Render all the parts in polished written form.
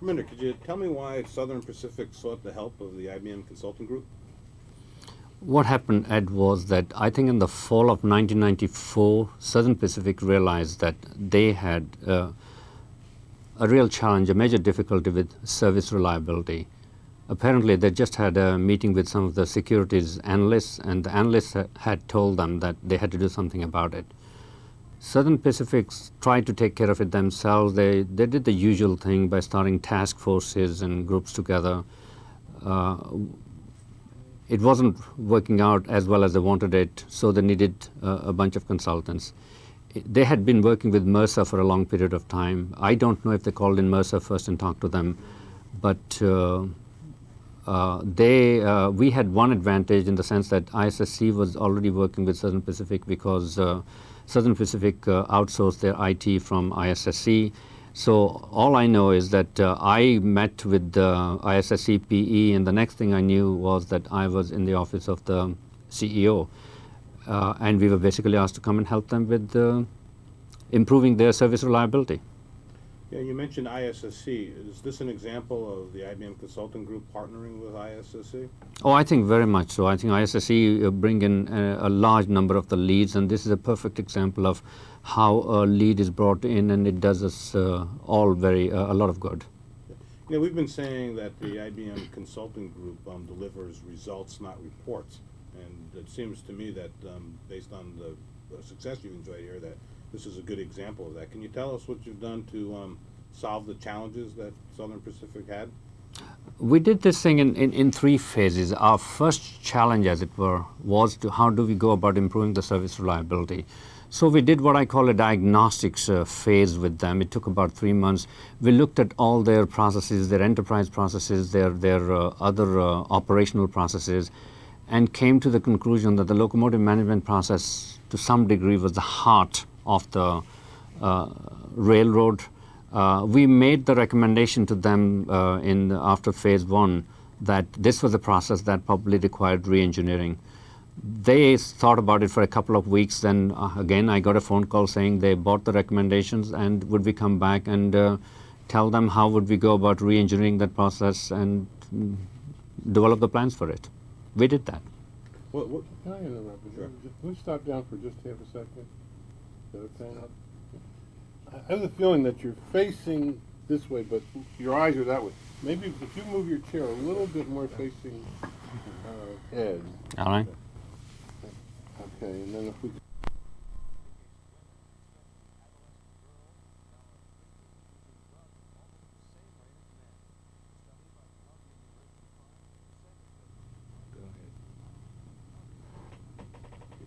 Perminder, could you tell me why Southern Pacific sought the help of the IBM Consulting Group? What happened, Ed, was that I think in the fall of 1994, Southern Pacific realized that they had a real challenge, a major difficulty with service reliability. Apparently, they just had a meeting with some of the securities analysts, and the analysts had told them that they had to do something about it. Southern Pacific tried to take care of it themselves. They did the usual thing by starting task forces and groups together. It wasn't working out as well as they wanted it, so they needed a bunch of consultants. They had been working with Mercer for a long period of time. I don't know if they called in Mercer first and talked to them, but we had one advantage in the sense that ISSC was already working with Southern Pacific because Southern Pacific outsourced their IT from ISSC. So all I know is that I met with ISSC PE, and the next thing I knew was that I was in the office of the CEO. And we were basically asked to come and help them with improving their service reliability. Yeah, you mentioned ISSC. Is this an example of the IBM Consulting Group partnering with ISSC? Oh, I think very much so. I think ISSC bring in a large number of the leads, and this is a perfect example of how a lead is brought in, and it does us all a lot of good. You know, we've been saying that the IBM Consulting Group delivers results, not reports. And it seems to me that based on the success you've enjoyed here, that this is a good example of that. Can you tell us what you've done to solve the challenges that Southern Pacific had? We did this thing in three phases. Our first challenge, as it were, was to how do we go about improving the service reliability. So we did what I call a diagnostics phase with them. It took about 3 months. We looked at all their processes, their enterprise processes, their other operational processes, and came to the conclusion that the locomotive management process to some degree was the heart of the railroad. We made the recommendation to them after phase 1 that this was a process that probably required re-engineering. They thought about it for a couple of weeks. Then again, I got a phone call saying they bought the recommendations, and would we come back and tell them how would we go about re-engineering that process and develop the plans for it. We did that. What? Can I interrupt you? Sure. Can we stop down for just half a second? Is that okay? I have the feeling that you're facing this way, but your eyes are that way. Maybe if you move your chair a little bit more facing Ed. All right. Okay, and then if we...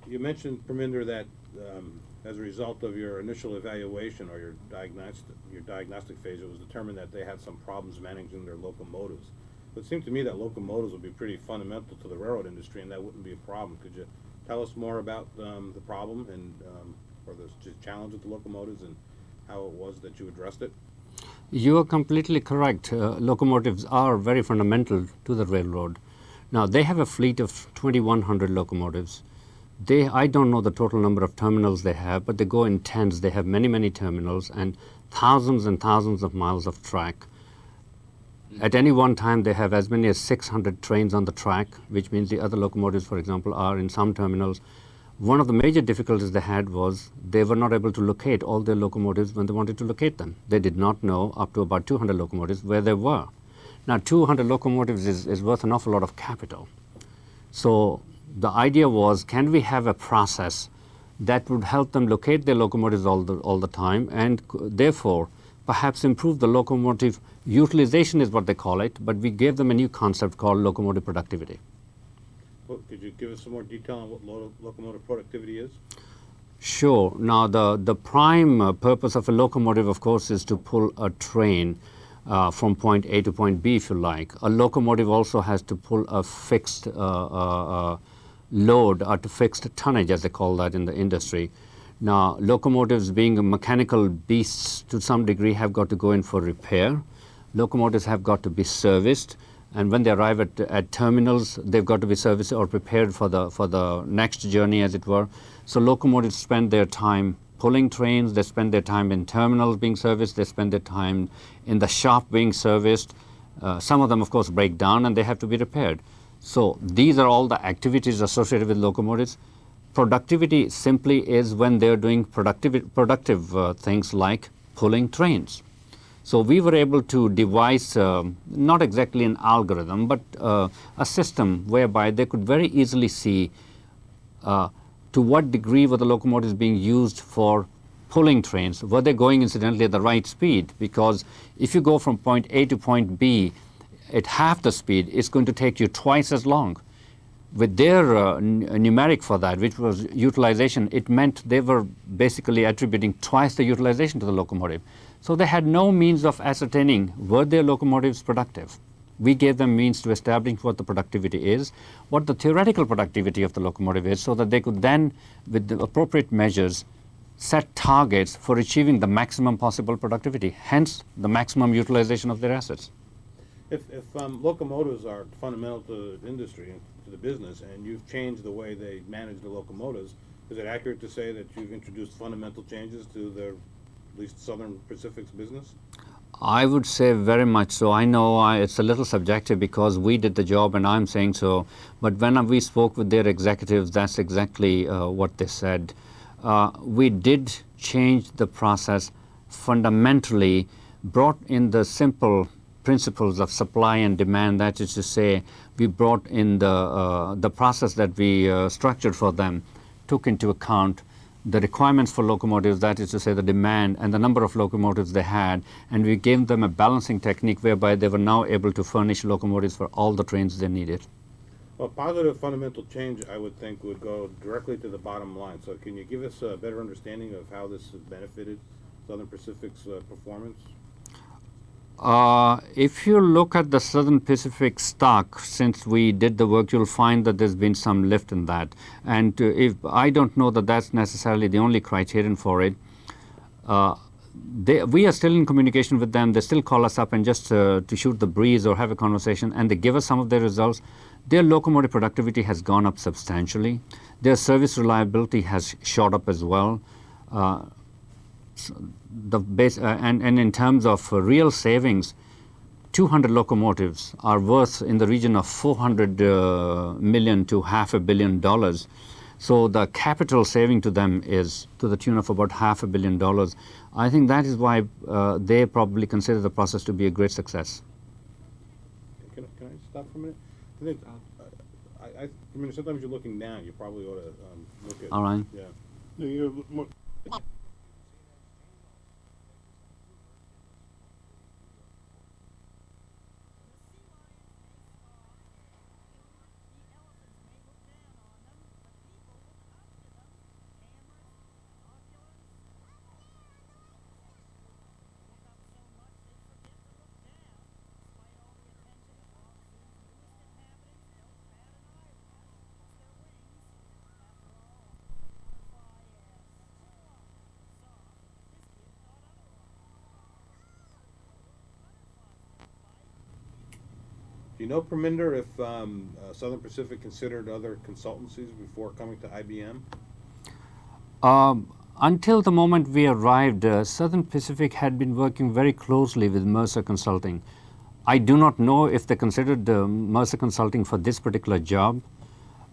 You mentioned, Perminder, that as a result of your initial evaluation or your diagnostic phase, it was determined that they had some problems managing their locomotives. But it seemed to me that locomotives would be pretty fundamental to the railroad industry, and that wouldn't be a problem. Could you tell us more about the problem and or the challenge with the locomotives and how it was that you addressed it? You are completely correct. Locomotives are very fundamental to the railroad. Now, they have a fleet of 2,100 locomotives. I don't know the total number of terminals they have, but they go in tens. They have many, many terminals and thousands of miles of track. At any one time, they have as many as 600 trains on the track, which means the other locomotives, for example, are in some terminals. One of the major difficulties they had was they were not able to locate all their locomotives when they wanted to locate them. They did not know up to about 200 locomotives where they were. Now, 200 locomotives is worth an awful lot of capital. So the idea was, can we have a process that would help them locate their locomotives all the time, and therefore perhaps improve the locomotive utilization is what they call it, but we gave them a new concept called locomotive productivity. Well, could you give us some more detail on what locomotive productivity is? Sure. Now, the prime purpose of a locomotive, of course, is to pull a train from point A to point B, if you like. A locomotive also has to pull a fixed load or to fixed tonnage, as they call that in the industry. Now, locomotives being mechanical beasts to some degree have got to go in for repair. Locomotives have got to be serviced, and when they arrive at terminals, they've got to be serviced or prepared for the next journey, as it were. So locomotives spend their time pulling trains, they spend their time in terminals being serviced, they spend their time in the shop being serviced. Some of them, of course, break down and they have to be repaired. So these are all the activities associated with locomotives. Productivity simply is when they're doing productive things like pulling trains. So we were able to devise not exactly an algorithm, but a system whereby they could very easily see to what degree were the locomotives being used for pulling trains. Were they going incidentally at the right speed? Because if you go from point A to point B at half the speed, it's going to take you twice as long. With their numeric for that, which was utilization, it meant they were basically attributing twice the utilization to the locomotive. So they had no means of ascertaining were their locomotives productive. We gave them means to establish what the productivity is, what the theoretical productivity of the locomotive is, so that they could then, with the appropriate measures, set targets for achieving the maximum possible productivity, hence the maximum utilization of their assets. If locomotives are fundamental to the industry and to the business, and you've changed the way they manage the locomotives, is it accurate to say that you've introduced fundamental changes to the, at least Southern Pacific's business? I would say very much so. I know it's a little subjective because we did the job and I'm saying so, but when we spoke with their executives, that's exactly what they said. We did change the process fundamentally, brought in the simple principles of supply and demand. That is to say, we brought in the process that we structured for them, took into account the requirements for locomotives, that is to say the demand and the number of locomotives they had, and we gave them a balancing technique whereby they were now able to furnish locomotives for all the trains they needed. Well, positive fundamental change, I would think, would go directly to the bottom line. So can you give us a better understanding of how this has benefited Southern Pacific's performance? If you look at the Southern Pacific stock, since we did the work, you'll find that there's been some lift in that. And if I don't know that that's necessarily the only criterion for it. We are still in communication with them. They still call us up and just to shoot the breeze or have a conversation, and they give us some of their results. Their locomotive productivity has gone up substantially. Their service reliability has shot up as well. And in terms of real savings, 200 locomotives are worth in the region of $400 million to $500 million. So the capital saving to them is to the tune of about $500 million. I think that is why they probably consider the process to be a great success. Can I stop for a minute? I think, I mean, sometimes you're looking down. You probably ought to look at. All right. Yeah. Yeah, you're more, Do you know, Perminder, if Southern Pacific considered other consultancies before coming to IBM? Until the moment we arrived, Southern Pacific had been working very closely with Mercer Consulting. I do not know if they considered Mercer Consulting for this particular job.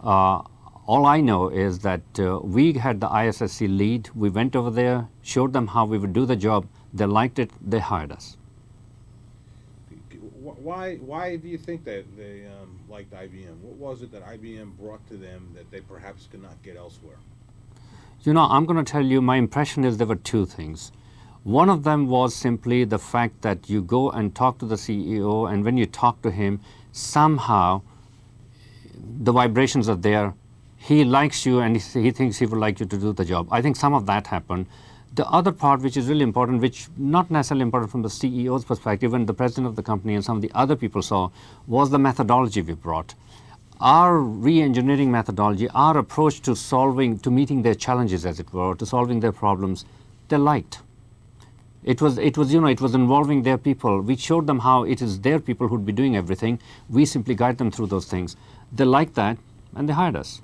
All I know is that we had the ISSC lead. We went over there, showed them how we would do the job. They liked it. They hired us. Why do you think that they liked IBM? What was it that IBM brought to them that they perhaps could not get elsewhere? You know, I'm going to tell you, my impression is there were two things. One of them was simply the fact that you go and talk to the CEO, and when you talk to him, somehow the vibrations are there. He likes you and he thinks he would like you to do the job. I think some of that happened. The other part, which is really important, which not necessarily important from the CEO's perspective, and the president of the company and some of the other people saw, was the methodology we brought. Our re-engineering methodology, our approach to meeting their challenges, as it were, to solving their problems, they liked. It was involving their people. We showed them how it is their people who'd be doing everything. We simply guide them through those things. They liked that, and they hired us.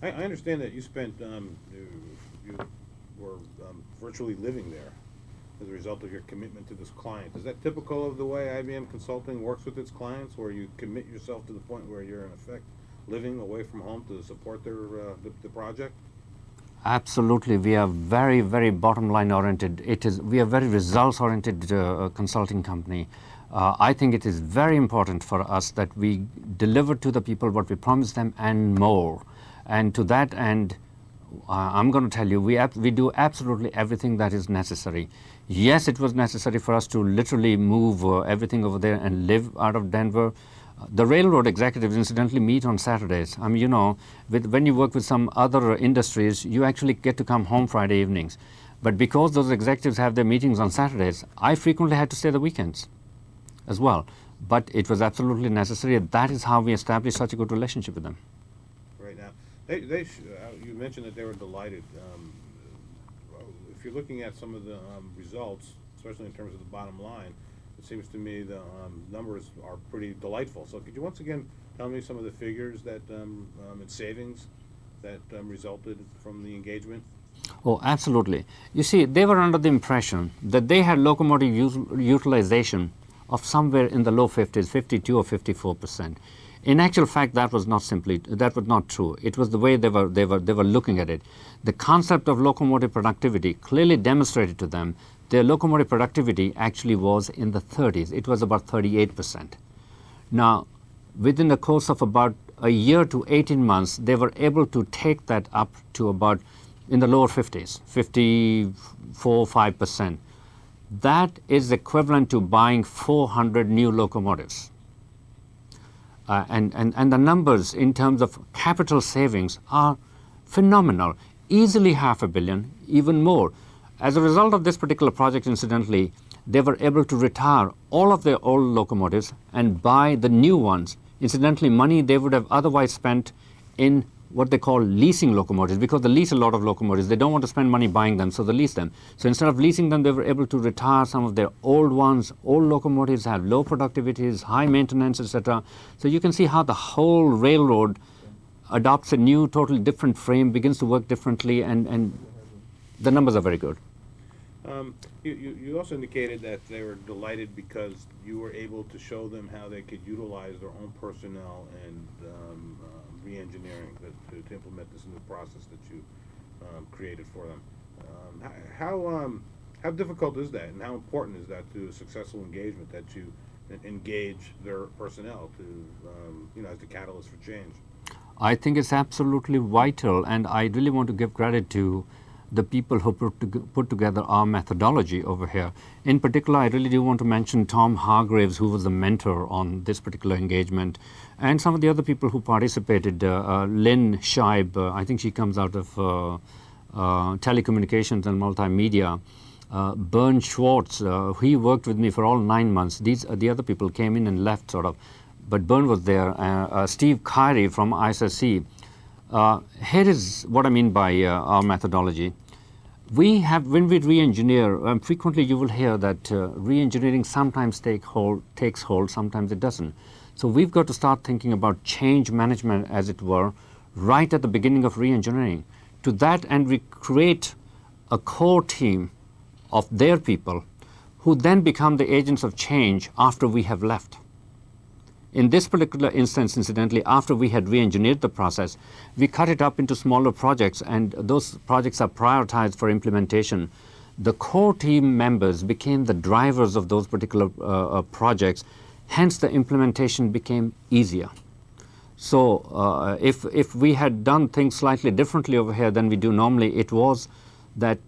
I understand that you spent, you were virtually living there as a result of your commitment to this client. Is that typical of the way IBM Consulting works with its clients, where you commit yourself to the point where you're in effect living away from home to support their the project? Absolutely, we are very, very bottom line oriented. We are very results oriented consulting company. I think it is very important for us that we deliver to the people what we promise them and more. And to that end, I'm going to tell you, we do absolutely everything that is necessary. Yes, it was necessary for us to literally move everything over there and live out of Denver. The railroad executives incidentally meet on Saturdays. I mean, you know, when you work with some other industries, you actually get to come home Friday evenings. But because those executives have their meetings on Saturdays, I frequently had to stay the weekends as well. But it was absolutely necessary. That is how we established such a good relationship with them. Right now, you mentioned that they were delighted. If you're looking at some of the results, especially in terms of the bottom line, it seems to me the numbers are pretty delightful. So could you once again tell me some of the figures that in savings that resulted from the engagement? Oh, absolutely. You see, they were under the impression that they had locomotive utilization of somewhere in the low 50s, 52 or 54%. In actual fact, that was not true. It was the way they were looking at it. The concept of locomotive productivity clearly demonstrated to them their locomotive productivity actually was in the 30s. It was about 38%. Now, within the course of about a year to 18 months, they were able to take that up to about in the lower 50s, 54, 5%. That is equivalent to buying 400 new locomotives. And the numbers in terms of capital savings are phenomenal, easily $500 million, even more. As a result of this particular project, incidentally, they were able to retire all of their old locomotives and buy the new ones. Incidentally, money they would have otherwise spent in what they call leasing locomotives, because they lease a lot of locomotives. They don't want to spend money buying them, so they lease them. So instead of leasing them, they were able to retire some of their old ones. Old locomotives have low productivities, high maintenance, etc. So you can see how the whole railroad adopts a new, totally different frame, begins to work differently, and the numbers are very good. You also indicated that they were delighted because you were able to show them how they could utilize their own personnel and re-engineering to implement this new process that you created for them. How difficult is that, and how important is that to a successful engagement, that you engage their personnel to, as the catalyst for change? I think it's absolutely vital, and I really want to give credit to the people who put together our methodology over here. In particular, I really do want to mention Tom Hargraves, who was the mentor on this particular engagement, and some of the other people who participated. Lynn Scheib, I think she comes out of telecommunications and multimedia. Bern Schwartz, he worked with me for all 9 months. The other people came in and left, sort of, but Bern was there. Steve Kyrie from ISSC. Here is what I mean by our methodology. When we re-engineer, frequently you will hear that re-engineering sometimes takes hold, sometimes it doesn't. So we've got to start thinking about change management, as it were, right at the beginning of re-engineering. To that end, we create a core team of their people who then become the agents of change after we have left. In this particular instance, incidentally, after we had re-engineered the process, we cut it up into smaller projects, and those projects are prioritized for implementation. The core team members became the drivers of those particular projects, hence the implementation became easier. So if we had done things slightly differently over here than we do normally, it was that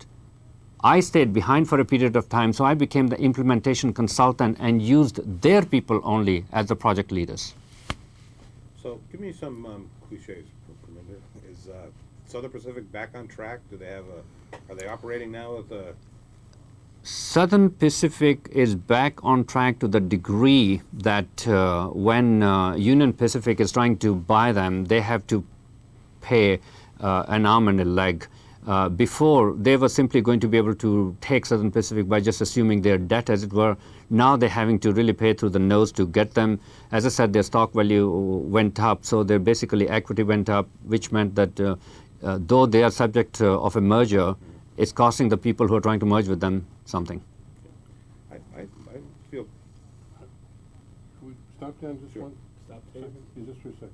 I stayed behind for a period of time, so I became the implementation consultant and used their people only as the project leaders. So give me some cliches, Perminder. Is Southern Pacific back on track? Are they operating now with a... Southern Pacific is back on track to the degree that when Union Pacific is trying to buy them, they have to pay an arm and a leg. Before, they were simply going to be able to take Southern Pacific by just assuming their debt, as it were. Now they're having to really pay through the nose to get them. As I said, their stock value went up, so their basically equity went up, which meant that though they are subject of a merger, it's costing the people who are trying to merge with them something. I feel, Can we stop down just Sure. one stop second? Yeah, just for a second.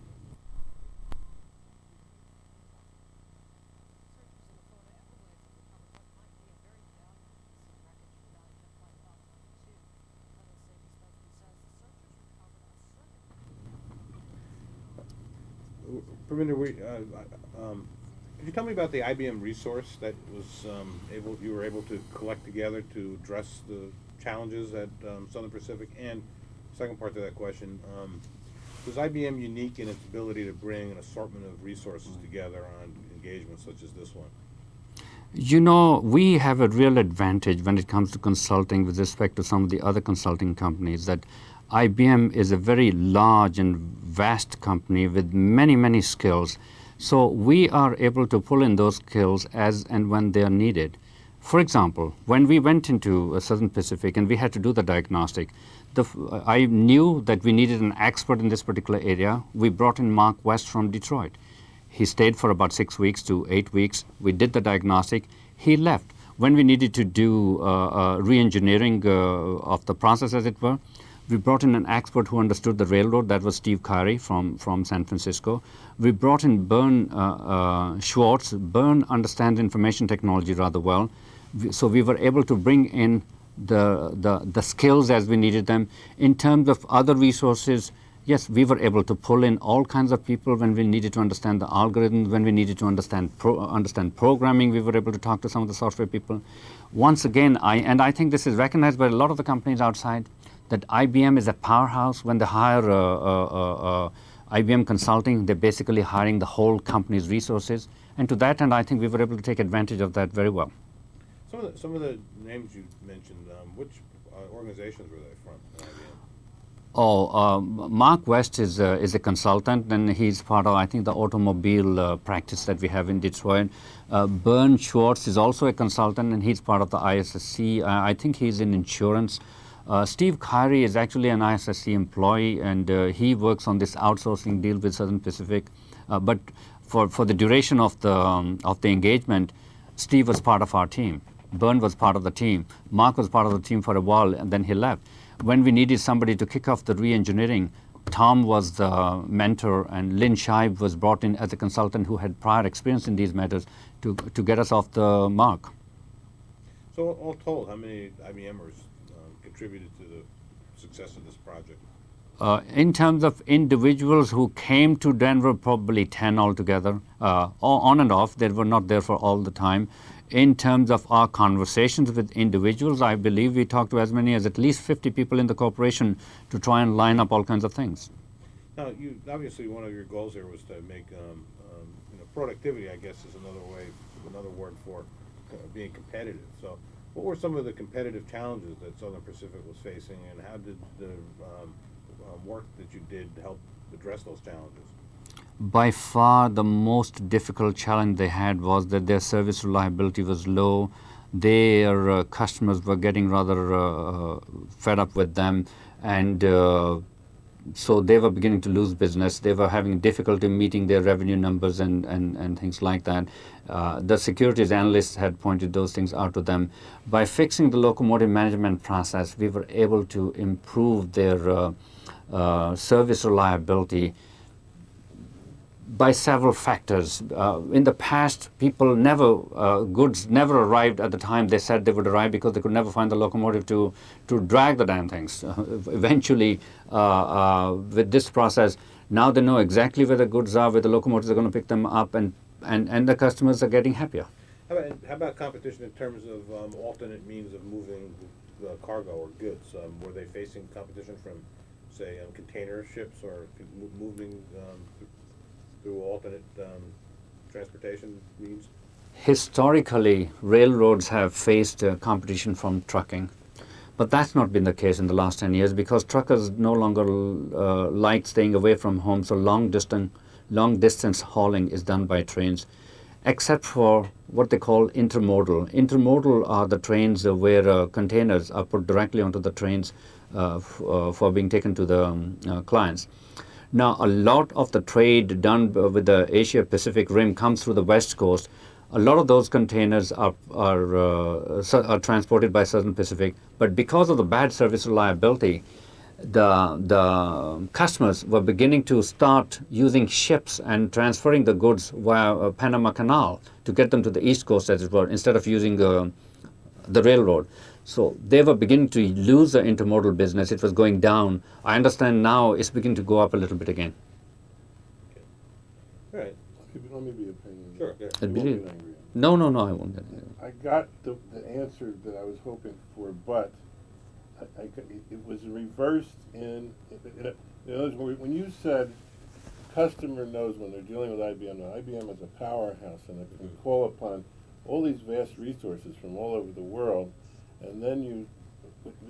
Perminder, could you tell me about the IBM resource that was you were able to collect together to address the challenges at Southern Pacific? And second part to that question, was IBM unique in its ability to bring an assortment of resources together on engagements such as this one? You know, we have a real advantage when it comes to consulting with respect to some of the other consulting companies, that IBM is a very large and vast company with many, many skills. So we are able to pull in those skills as and when they are needed. For example, when we went into Southern Pacific and we had to do the diagnostic, I knew that we needed an expert in this particular area. We brought in Mark West from Detroit. He stayed for about 6 weeks to 8 weeks. We did the diagnostic. He left. When we needed to do re-engineering of the process, as it were, we brought in an expert who understood the railroad. That was Steve Kyrie from San Francisco. We brought in Bern Schwartz. Bern understands information technology rather well. So we were able to bring in the skills as we needed them. In terms of other resources, yes, we were able to pull in all kinds of people when we needed to understand the algorithms, when we needed to understand programming. We were able to talk to some of the software people. Once again, I think this is recognized by a lot of the companies outside, that IBM is a powerhouse. When they hire IBM Consulting, they're basically hiring the whole company's resources. And to that end, I think we were able to take advantage of that very well. Some of the names you mentioned, which organizations were they from at IBM? Mark West is a consultant, and he's part of, I think, the automobile practice that we have in Detroit. Bern Schwartz is also a consultant, and he's part of the ISSC. I think he's in insurance. Steve Kyrie is actually an ISSC employee, and he works on this outsourcing deal with Southern Pacific. But for the duration of the engagement, Steve was part of our team. Bern was part of the team. Mark was part of the team for a while, and then he left. When we needed somebody to kick off the re-engineering, Tom was the mentor, and Lynn Scheib was brought in as a consultant who had prior experience in these matters to get us off the mark. So all told, how many IBMers contributed to the success of this project? In terms of individuals who came to Denver, probably 10 altogether, on and off. They were not there for all the time. In terms of our conversations with individuals, I believe we talked to as many as at least 50 people in the corporation to try and line up all kinds of things. Now, obviously one of your goals here was to make productivity, I guess, is another word for being competitive. So what were some of the competitive challenges that Southern Pacific was facing, and how did the work that you did help address those challenges? By far the most difficult challenge they had was that their service reliability was low. Their customers were getting rather fed up with them, and so they were beginning to lose business. They were having difficulty meeting their revenue numbers and things like that. The securities analysts had pointed those things out to them. By fixing the locomotive management process, we were able to improve their service reliability by several factors. In the past, goods never arrived at the time they said they would arrive because they could never find the locomotive to drag the damn things. Eventually, with this process, now they know exactly where the goods are, where the locomotives are going to pick them up, and the customers are getting happier. How about competition in terms of alternate means of moving cargo or goods? Were they facing competition from, say, container ships or moving through alternate transportation means? Historically, railroads have faced competition from trucking, but that's not been the case in the last 10 years because truckers no longer like staying away from home, so long distance hauling is done by trains, except for what they call intermodal. Intermodal are the trains where containers are put directly onto the trains for being taken to the clients. Now, a lot of the trade done with the Asia-Pacific Rim comes through the West Coast. A lot of those containers are transported by Southern Pacific, but because of the bad service reliability, the customers were beginning to start using ships and transferring the goods via Panama Canal to get them to the East Coast, as it were, instead of using the railroad. So they were beginning to lose the intermodal business. It was going down. I understand now it's beginning to go up a little bit again. All right. Let me be a pain in the Sure. neck. Yeah. I You won't believe- get angry at me. No, I won't. I got the answer that I was hoping for, but it was reversed in other words, when you said customer knows when they're dealing with IBM, now IBM is a powerhouse and it can call upon all these vast resources from all over the world, and then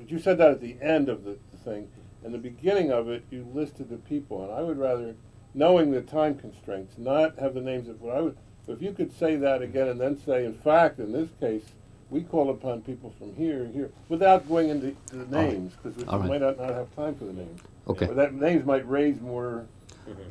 you said that at the end of the thing. In the beginning of it, you listed the people, and I would rather, knowing the time constraints, not have the names of what I would. If you could say that again and then say, in fact, in this case, we call upon people from here, without going into the names, because we might not have time for the names. Okay. Or that names might raise more.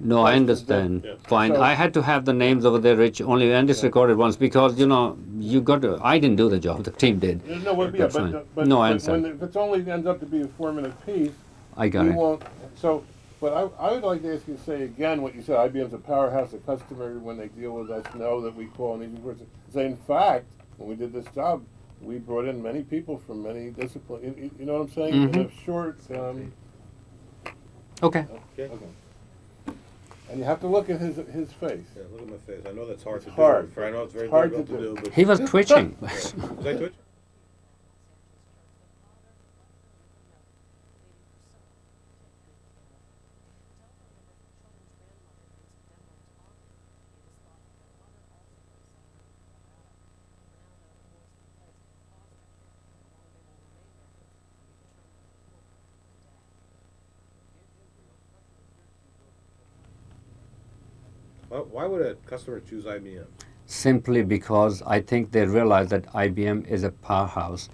No, I understand. Yeah. Fine. So- I had to have the names over there, Rich, only, and it's recorded once, because, you got to, I didn't do the job, the team did. No, That's fine. but No, I when understand. if it's only ends up to be a formative piece, I got we it. won't. So, but I would like to ask you to say again what you said. IBM's a powerhouse. A customer, when they deal with us, know that we call and these words. Say, in fact, when we did this job, we brought in many people from many disciplines. You know what I'm saying? In a short. Okay. Okay. And you have to look at his face. Yeah, look at my face. I know that's hard It's to hard. do. I know it's very Hard difficult to to do. do. But He was twitching. was I twitch? Why would a customer choose IBM? Simply because I think they realize that IBM is a powerhouse.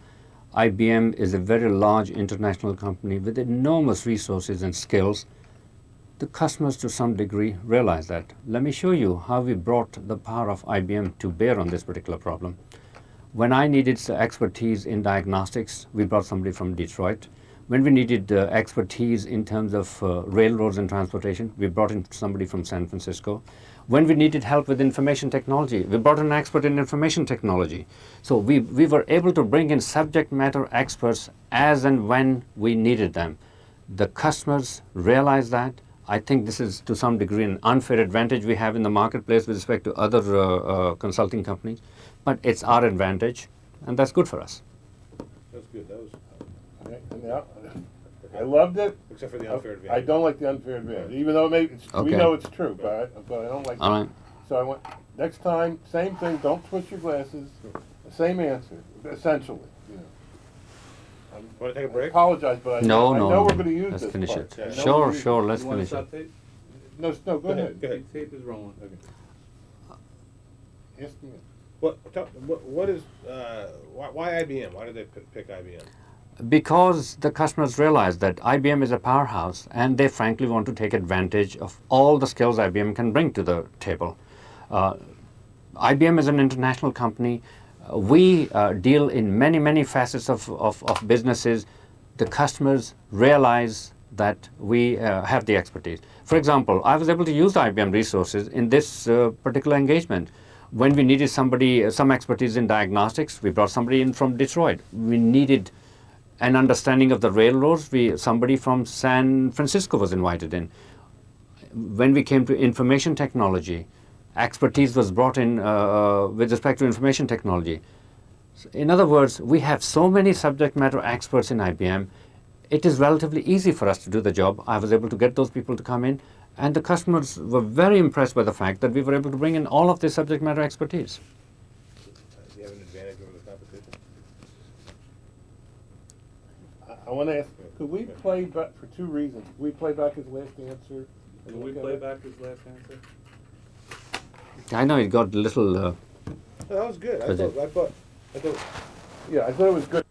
IBM is a very large international company with enormous resources and skills. The customers, to some degree, realize that. Let me show you how we brought the power of IBM to bear on this particular problem. When I needed expertise in diagnostics, we brought somebody from Detroit. When we needed expertise in terms of railroads and transportation, we brought in somebody from San Francisco. When we needed help with information technology, we brought an expert in information technology. So we were able to bring in subject matter experts as and when we needed them. The customers realize that. I think this is to some degree an unfair advantage we have in the marketplace with respect to other consulting companies, but it's our advantage, and that's good for us. That's good. That was Okay, and now, I loved it. except for the unfair advantage. I don't like the unfair advantage, even though we Okay. know it's true, but I don't like. All right. So I went next time, same thing. Don't twist your glasses. Same answer, essentially. You know. Want to take a I break? apologize, but I No, know no. we're going to use Let's this finish part. it. I know Sure, we're sure. Let's You want to finish it. stop tape? No, go ahead. Go ahead. Tape is rolling. Ask me. What is why IBM? Why did they pick IBM? Because the customers realize that IBM is a powerhouse and they frankly want to take advantage of all the skills IBM can bring to the table. IBM is an international company. We deal in many facets of businesses. The customers realize that we have the expertise. For example, I was able to use the IBM resources in this particular engagement. When we needed some expertise in diagnostics, we brought somebody in from Detroit. We needed an understanding of the railroads, somebody from San Francisco was invited in. When we came to information technology, expertise was brought in with respect to information technology. In other words, we have so many subject matter experts in IBM, it is relatively easy for us to do the job. I was able to get those people to come in, and the customers were very impressed by the fact that we were able to bring in all of this subject matter expertise. Do you have an advantage over the competition? I want to ask, could we play back, for two reasons, could we play back his last answer? and Can we look at play it? back his last answer? I know it got a little. No, that was good. Was it? I thought. Yeah, I thought it was good.